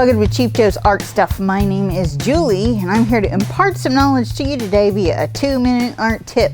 Welcome to Cheap Joe's Art Stuff. My name is Julie and I'm here to impart some knowledge to you today via a 2-minute art tip.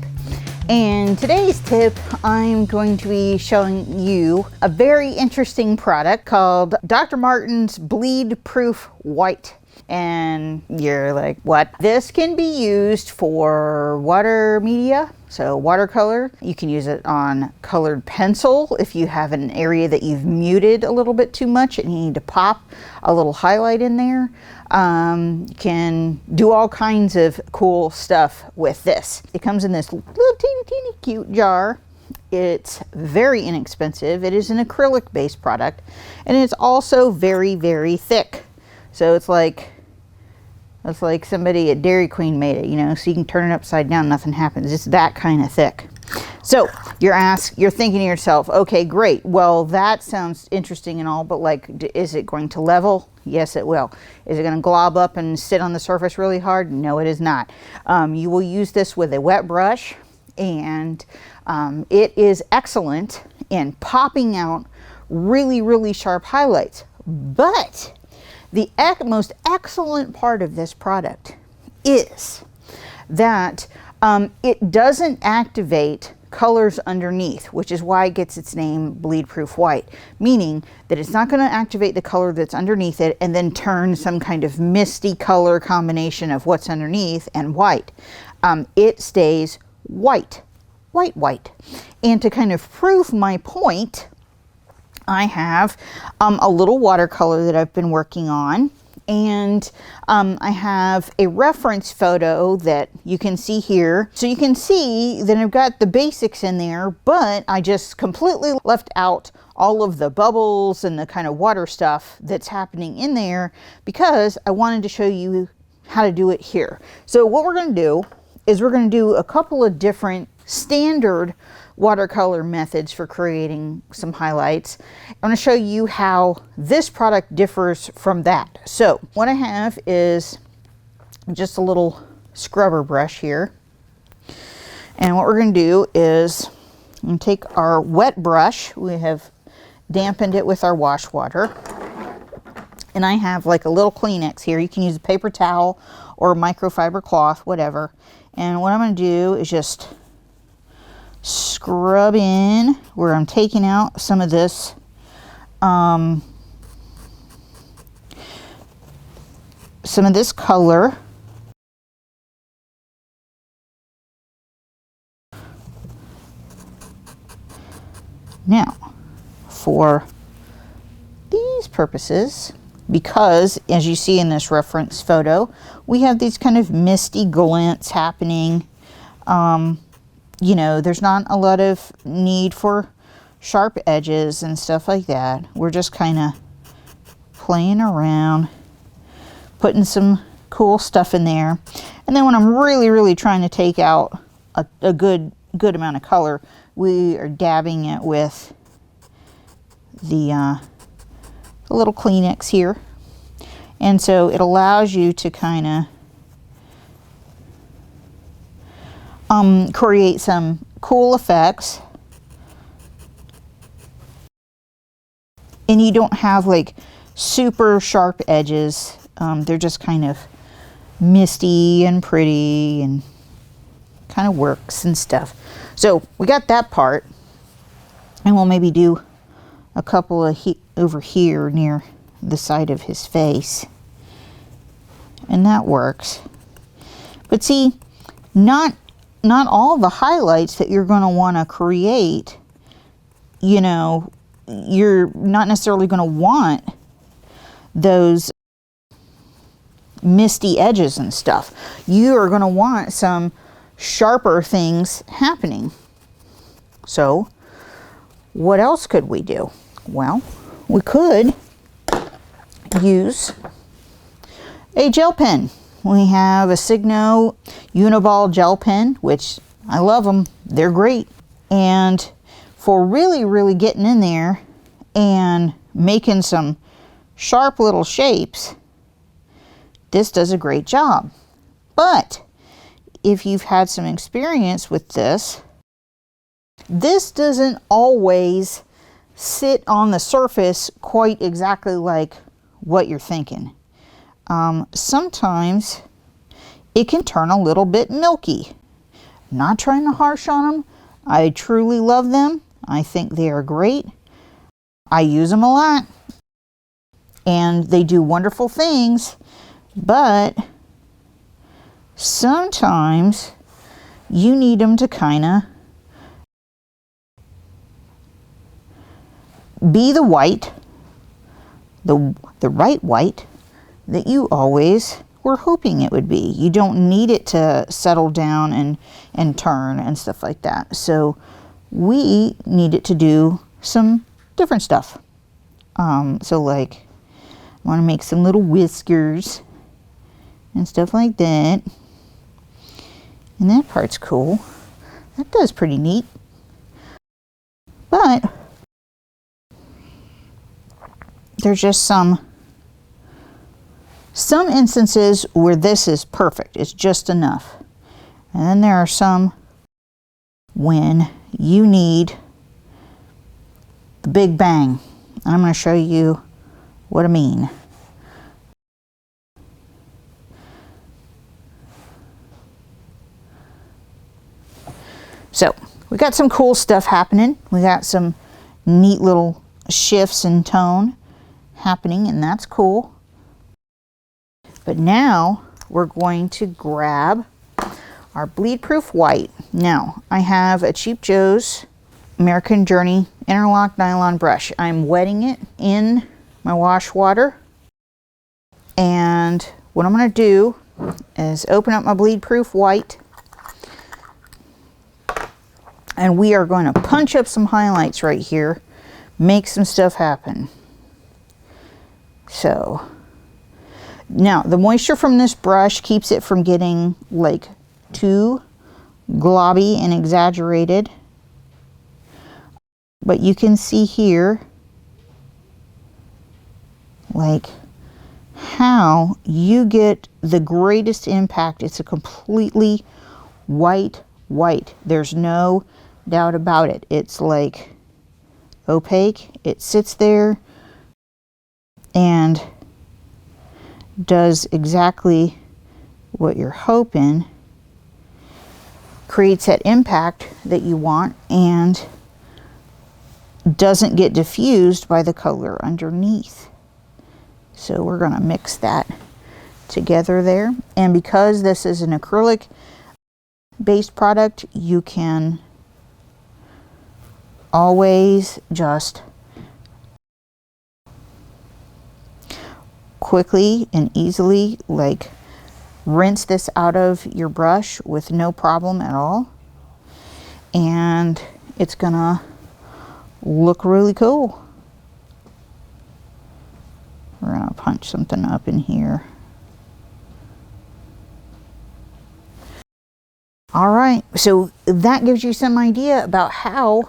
And today's tip, I'm going to be showing you a very interesting product called Dr. Martin's Bleed Proof White. And you're like, what? This can be used for water media, so watercolor. You can use it on colored pencil if you have an area that you've muted a little bit too much and you need to pop a little highlight in there. You can do all kinds of cool stuff with this. It comes in this little teeny cute jar. It's very inexpensive. It is an acrylic based product and it's also very thick. So it's like somebody at Dairy Queen made it, you know, so you can turn it upside down, nothing happens. It's that kind of thick. So you're thinking to yourself, okay, great. Well, that sounds interesting and all, but like, is it going to level? Yes, it will. Is it going to glob up and sit on the surface really hard? No, it is not. You will use this with a wet brush, and it is excellent in popping out really sharp highlights. But the most excellent part of this product is that it doesn't activate colors underneath, which is why it gets its name Bleed Proof White, meaning that it's not going to activate the color that's underneath it and then turn some kind of misty color combination of what's underneath and white. It stays white. And to kind of prove my point, I have a little watercolor that I've been working on, and I have a reference photo that you can see here. So you can see that I've got the basics in there, but I just completely left out all of the bubbles and the kind of water stuff that's happening in there because I wanted to show you how to do it here. So what we're going to do is we're going to do a couple of different standard watercolor methods for creating some highlights. I'm going to show you how this product differs from that. So what I have is just a little scrubber brush here. And what we're going to do is I'm going to take our wet brush. We have dampened it with our wash water. And I have like a little Kleenex here. You can use a paper towel or microfiber cloth, whatever. And what I'm going to do is just scrub in where I'm taking out some of this color. Now, for these purposes, because as you see in this reference photo, we have these kind of misty glints happening. You know, there's not a lot of need for sharp edges and stuff like that. We're just kind of playing around, putting some cool stuff in there. And then when I'm really trying to take out a good amount of color, we are dabbing it with the little Kleenex here. And so it allows you to kind of create some cool effects, and you don't have like super sharp edges. They're just kind of misty and pretty and kind of works and stuff. So we got that part, and we'll maybe do a couple of over here near the side of his face, and that works. But see, not all the highlights that you're going to want to create, you know, you're not necessarily going to want those misty edges and stuff. You are going to want some sharper things happening. So what else could we do? Well, we could use a gel pen. We have a Signo Uni-Ball gel pen, which I love them. They're great. And for really getting in there and making some sharp little shapes, this does a great job. But if you've had some experience with this doesn't always sit on the surface quite exactly like what you're thinking. Sometimes it can turn a little bit milky. Not trying to harsh on them. I truly love them. I think they are great. I use them a lot. And they do wonderful things. But sometimes you need them to kind of be the white, the right white that you always were hoping it would be. You don't need it to settle down and turn and stuff like that. So we need it to do some different stuff. So like, I want to make some little whiskers and stuff like that. And that part's cool. That does pretty neat. But there's just some instances where this is perfect. It's just enough. And then there are some when you need the big bang. And I'm going to show you what I mean. So we got some cool stuff happening. We got some neat little shifts in tone happening, and that's cool. But now we're going to grab our bleed proof white. Now I have a Cheap Joe's American Journey Interlocked nylon brush. I'm wetting it in my wash water, and what I'm going to do is open up my bleed proof white, and we are going to punch up some highlights right here, make some stuff happen. So now the moisture from this brush keeps it from getting like too globby and exaggerated. But you can see here like how you get the greatest impact. It's a completely white. There's no doubt about it. It's like opaque. It sits there and does exactly what you're hoping, creates that impact that you want, and doesn't get diffused by the color underneath. So we're going to mix that together there. And because this is an acrylic based product, you can always just quickly and easily like rinse this out of your brush with no problem at all, and it's gonna look really cool. We're gonna punch something up in here. All right, so that gives you some idea about how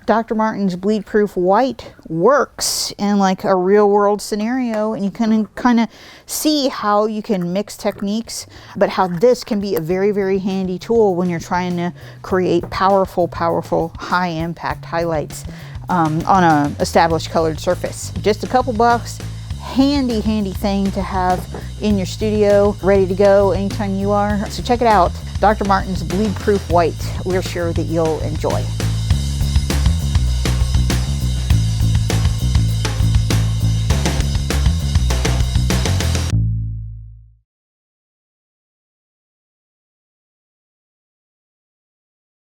Dr. Martin's bleed proof white works in like a real world scenario, and you can kind of see how you can mix techniques, but how this can be a very, very handy tool when you're trying to create powerful high impact highlights on a established colored surface. Just a couple bucks, handy thing to have in your studio, ready to go anytime you are. So check it out, Dr. Martin's bleed proof white. We're sure that you'll enjoy.